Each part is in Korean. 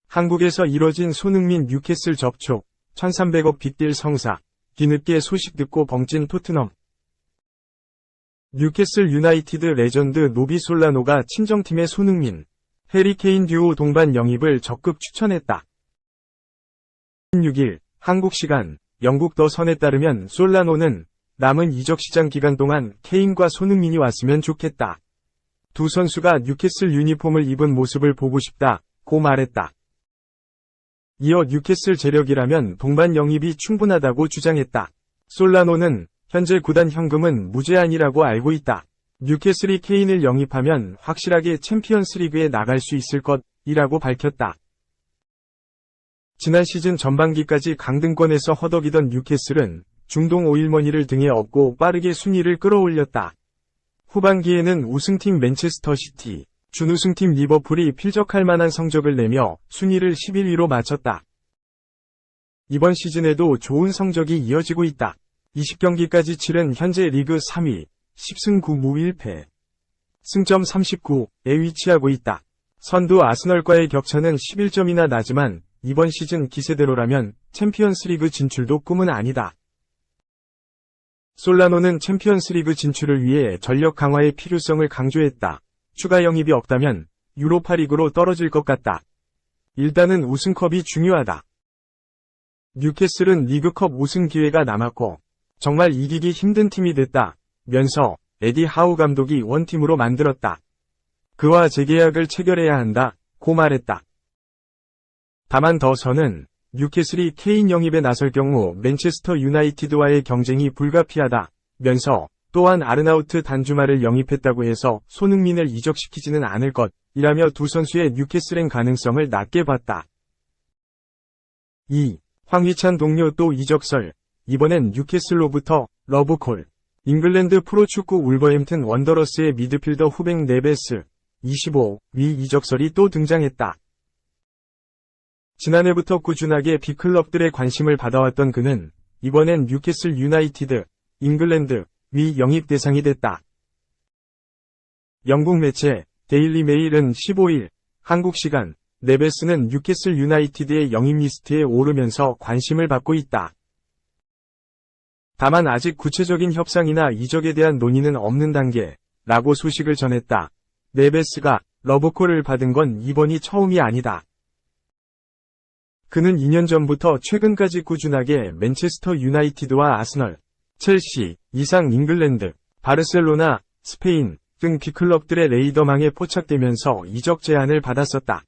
한국에서 이뤄진 손흥민 뉴캐슬 접촉, 1300억 빅딜 성사, 뒤늦게 소식 듣고 벙찐 토트넘. 뉴캐슬 유나이티드 레전드 노비 솔라노가 친정팀의 손흥민, 해리 케인 듀오 동반 영입을 적극 추천했다. 16일, 한국 시간, 영국 더 선에 따르면 솔라노는 남은 이적 시장 기간 동안 케인과 손흥민이 왔으면 좋겠다. 두 선수가 뉴캐슬 유니폼을 입은 모습을 보고 싶다고 말했다. 이어 뉴캐슬 재력이라면 동반 영입이 충분하다고 주장했다. 솔라노는 현재 구단 현금은 무제한이라고 알고 있다. 뉴캐슬이 케인을 영입하면 확실하게 챔피언스리그에 나갈 수 있을 것이라고 밝혔다. 지난 시즌 전반기까지 강등권에서 허덕이던 뉴캐슬은 중동 오일머니를 등에 업고 빠르게 순위를 끌어올렸다. 후반기에는 우승팀 맨체스터 시티, 준우승팀 리버풀이 필적할 만한 성적을 내며 순위를 11위로 마쳤다. 이번 시즌에도 좋은 성적이 이어지고 있다. 20경기까지 치른 현재 리그 3위, 10승 9무 1패, 승점 39에 위치하고 있다. 선두 아스널과의 격차는 11점이나 나지만 이번 시즌 기세대로라면 챔피언스리그 진출도 꿈은 아니다. 솔라노는 챔피언스리그 진출을 위해 전력 강화의 필요성을 강조했다. 추가 영입이 없다면 유로파리그로 떨어질 것 같다. 일단은 우승컵이 중요하다. 뉴캐슬은 리그컵 우승 기회가 남았고 정말 이기기 힘든 팀이 됐다면서 에디 하우 감독이 원팀으로 만들었다. 그와 재계약을 체결해야 한다고 말했다. 다만 더 선은 뉴캐슬이 케인 영입에 나설 경우 맨체스터 유나이티드와의 경쟁이 불가피하다면서 또한 아르나우트 단주마를 영입했다고 해서 손흥민을 이적시키지는 않을 것이라며 두 선수의 뉴캐슬행 가능성을 낮게 봤다. 2. 황희찬 동료 또 이적설. 이번엔 뉴캐슬로부터 러브콜. 잉글랜드 프로축구 울버햄튼 원더러스의 미드필더 후백 네베스 25위 이적설이 또 등장했다. 지난해부터 꾸준하게 빅클럽들의 관심을 받아왔던 그는 이번엔 뉴캐슬 유나이티드, 잉글랜드 위 영입 대상이 됐다. 영국 매체 데일리 메일은 15일 한국 시간 네베스는 뉴캐슬 유나이티드의 영입 리스트에 오르면서 관심을 받고 있다. 다만 아직 구체적인 협상이나 이적에 대한 논의는 없는 단계라고 소식을 전했다. 네베스가 러브콜을 받은 건 이번이 처음이 아니다. 그는 2년 전부터 최근까지 꾸준하게 맨체스터 유나이티드와 아스널, 첼시, 이상 잉글랜드, 바르셀로나, 스페인 등 빅클럽들의 레이더망에 포착되면서 이적 제안을 받았었다.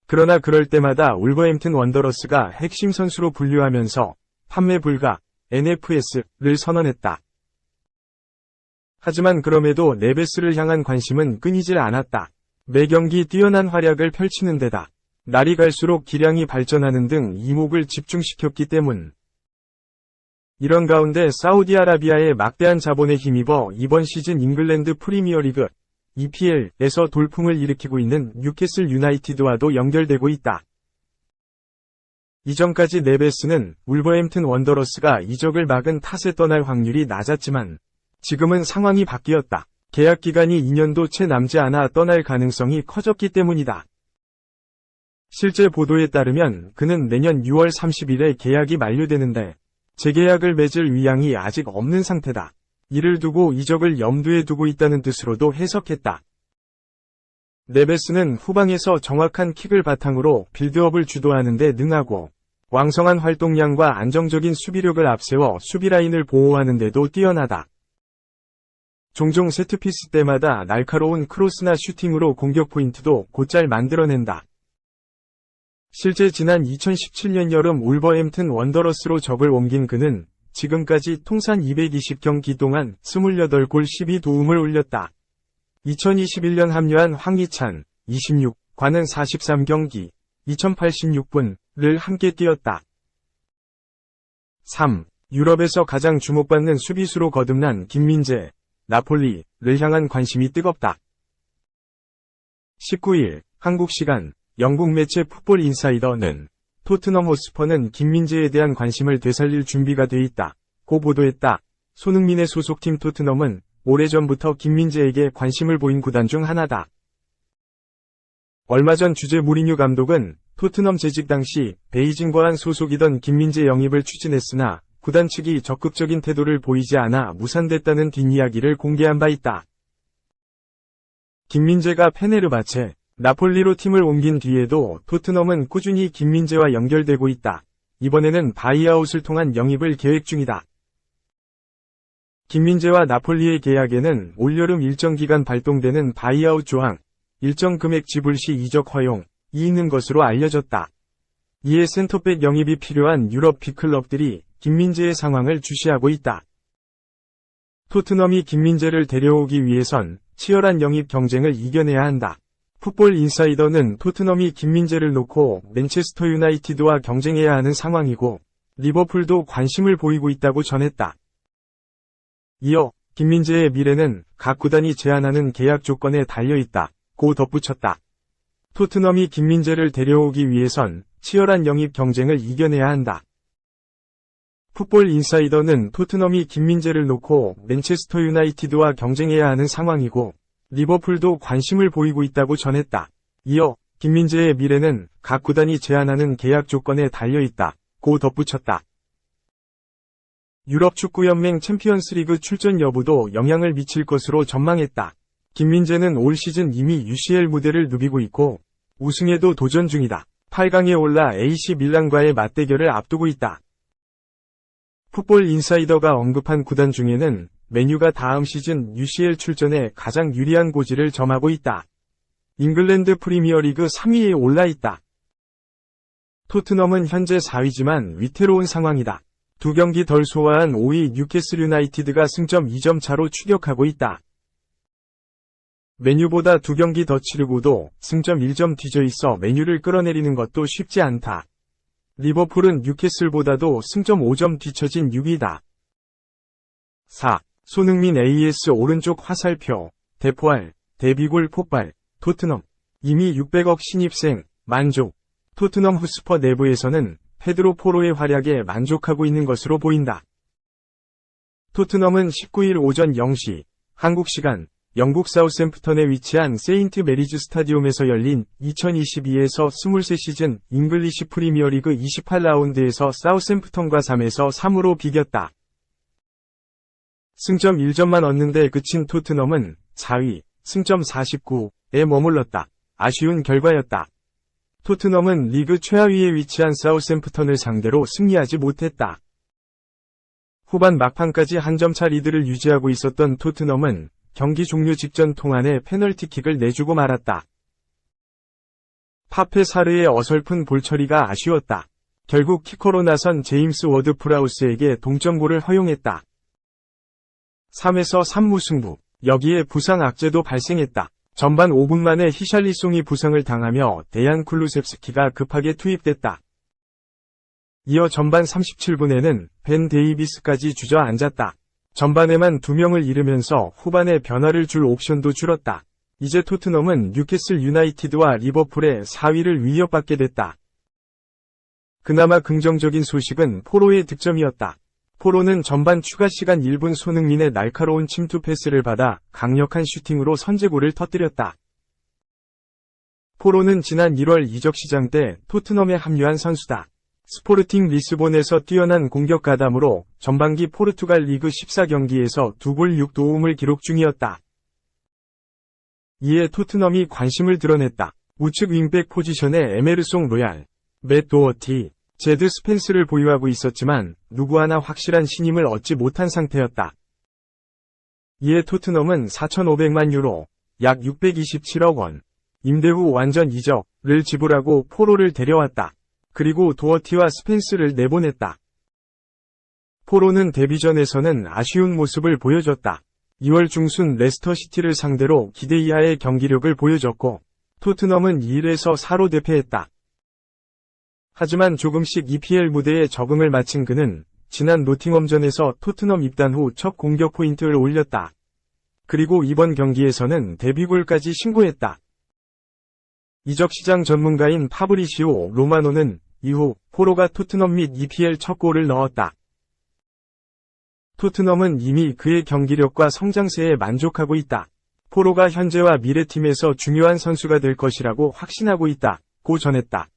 그러나 그럴 때마다 울버햄튼 원더러스가 핵심 선수로 분류하면서 판매 불가 NFS를 선언했다. 하지만 그럼에도 네베스를 향한 관심은 끊이질 않았다. 매 경기 뛰어난 활약을 펼치는 데다 날이 갈수록 기량이 발전하는 등 이목을 집중시켰기 때문. 이런 가운데 사우디아라비아의 막대한 자본에 힘입어 이번 시즌 잉글랜드 프리미어리그 EPL에서 돌풍을 일으키고 있는 뉴캐슬 유나이티드와도 연결되고 있다. 이전까지 네베스는 울버햄튼 원더러스가 이적을 막은 탓에 떠날 확률이 낮았지만 지금은 상황이 바뀌었다. 계약 기간이 2년도 채 남지 않아 떠날 가능성이 커졌기 때문이다. 실제 보도에 따르면 그는 내년 6월 30일에 계약이 만료되는데 재계약을 맺을 의향이 아직 없는 상태다. 이를 두고 이적을 염두에 두고 있다는 뜻으로도 해석했다. 네베스는 후방에서 정확한 킥을 바탕으로 빌드업을 주도하는 데 능하고 왕성한 활동량과 안정적인 수비력을 앞세워 수비라인을 보호하는 데도 뛰어나다. 종종 세트피스 때마다 날카로운 크로스나 슈팅으로 공격 포인트도 곧잘 만들어낸다. 실제 지난 2017년 여름 울버햄튼 원더러스로 적을 옮긴 그는 지금까지 통산 220경기 동안 28골 12도움을 올렸다. 2021년 합류한 황희찬 26과는 43경기 2086분을 함께 뛰었다. 3. 유럽에서 가장 주목받는 수비수로 거듭난 김민재, 나폴리를 향한 관심이 뜨겁다. 19일 한국 시간 영국 매체 풋볼 인사이더는 토트넘 호스퍼는 김민재에 대한 관심을 되살릴 준비가 돼 있다고 보도했다. 손흥민의 소속팀 토트넘은 오래전부터 김민재에게 관심을 보인 구단 중 하나다. 얼마 전 주제 무리뉴 감독은 토트넘 재직 당시 베이징 거란 소속이던 김민재 영입을 추진했으나 구단 측이 적극적인 태도를 보이지 않아 무산됐다는 뒷이야기를 공개한 바 있다. 김민재가 페네르바체, 나폴리로 팀을 옮긴 뒤에도 토트넘은 꾸준히 김민재와 연결되고 있다. 이번에는 바이아웃을 통한 영입을 계획 중이다. 김민재와 나폴리의 계약에는 올여름 일정 기간 발동되는 바이아웃 조항, 일정 금액 지불 시 이적 허용이 있는 것으로 알려졌다. 이에 센터백 영입이 필요한 유럽 빅클럽들이 김민재의 상황을 주시하고 있다. 토트넘이 김민재를 데려오기 위해선 치열한 영입 경쟁을 이겨내야 한다. 풋볼 인사이더는 토트넘이 김민재를 놓고 맨체스터 유나이티드와 경쟁해야 하는 상황이고 리버풀도 관심을 보이고 있다고 전했다. 이어 김민재의 미래는 각 구단이 제안하는 계약 조건에 달려있다. 고 덧붙였다. 토트넘이 김민재를 데려오기 위해선 치열한 영입 경쟁을 이겨내야 한다. 풋볼 인사이더는 토트넘이 김민재를 놓고 맨체스터 유나이티드와 경쟁해야 하는 상황이고 리버풀도 관심을 보이고 있다고 전했다. 이어 김민재의 미래는 각 구단이 제안하는 계약 조건에 달려있다. 고 덧붙였다. 유럽 축구연맹 챔피언스리그 출전 여부도 영향을 미칠 것으로 전망했다. 김민재는 올 시즌 이미 UCL 무대를 누비고 있고 우승에도 도전 중이다. 8강에 올라 AC 밀란과의 맞대결을 앞두고 있다. 풋볼 인사이더가 언급한 구단 중에는 맨유가 다음 시즌 UCL 출전에 가장 유리한 고지를 점하고 있다. 잉글랜드 프리미어리그 3위에 올라 있다. 토트넘은 현재 4위지만 위태로운 상황이다. 2경기 덜 소화한 5위 뉴캐슬 유나이티드가 승점 2점 차로 추격하고 있다. 맨유보다 2경기 더 치르고도 승점 1점 뒤져 있어 맨유를 끌어내리는 것도 쉽지 않다. 리버풀은 뉴캐슬보다도 승점 5점 뒤처진 6위다. 4. 손흥민 AS 오른쪽 화살표, 대포알, 데뷔골 폭발, 토트넘. 이미 600억 신입생, 만족. 토트넘 헛스퍼 내부에서는 페드로 포로의 활약에 만족하고 있는 것으로 보인다. 토트넘은 19일 오전 0시, 한국 시간, 영국 사우샘프턴에 위치한 세인트 메리즈 스타디움에서 열린 2022에서 23 시즌 잉글리시 프리미어리그 28라운드에서 사우샘프턴과 3에서 3으로 비겼다. 승점 1점만 얻는데 그친 토트넘은 4위, 승점 49에 머물렀다. 아쉬운 결과였다. 토트넘은 리그 최하위에 위치한 사우샘프턴을 상대로 승리하지 못했다. 후반 막판까지 한 점차 리드를 유지하고 있었던 토트넘은 경기 종료 직전 통안에 페널티킥을 내주고 말았다. 파페 사르의 어설픈 볼 처리가 아쉬웠다. 결국 키커로 나선 제임스 워드 프라우스에게 동점골을 허용했다. 3에서 3 무승부. 여기에 부상 악재도 발생했다. 전반 5분 만에 히샬리송이 부상을 당하며 데얀 쿨루셉스키가 급하게 투입됐다. 이어 전반 37분에는 벤 데이비스까지 주저앉았다. 전반에만 2명을 잃으면서 후반에 변화를 줄 옵션도 줄었다. 이제 토트넘은 뉴캐슬 유나이티드와 리버풀의 4위를 위협받게 됐다. 그나마 긍정적인 소식은 포로의 득점이었다. 포로는 전반 추가 시간 1분 손흥민의 날카로운 침투 패스를 받아 강력한 슈팅으로 선제골을 터뜨렸다. 포로는 지난 1월 이적 시장 때 토트넘에 합류한 선수다. 스포르팅 리스본에서 뛰어난 공격 가담으로 전반기 포르투갈 리그 14경기에서 2골 6도움을 기록 중이었다. 이에 토트넘이 관심을 드러냈다. 우측 윙백 포지션에 에메르송 로얄, 맷 도어티, 제드 스펜스를 보유하고 있었지만 누구 하나 확실한 신임을 얻지 못한 상태였다. 이에 토트넘은 4,500만 유로, 약 627억 원, 임대 후 완전 이적을 지불하고 포로를 데려왔다. 그리고 도어티와 스펜스를 내보냈다. 포로는 데뷔전에서는 아쉬운 모습을 보여줬다. 2월 중순 레스터시티를 상대로 기대 이하의 경기력을 보여줬고 토트넘은 2-1에서 4로 대패했다. 하지만 조금씩 EPL 무대에 적응을 마친 그는 지난 노팅엄전에서 토트넘 입단 후 첫 공격 포인트를 올렸다. 그리고 이번 경기에서는 데뷔골까지 신고했다. 이적시장 전문가인 파브리시오 로마노는 이후 포로가 토트넘 및 EPL 첫 골을 넣었다. 토트넘은 이미 그의 경기력과 성장세에 만족하고 있다. 포로가 현재와 미래팀에서 중요한 선수가 될 것이라고 확신하고 있다. 고 전했다.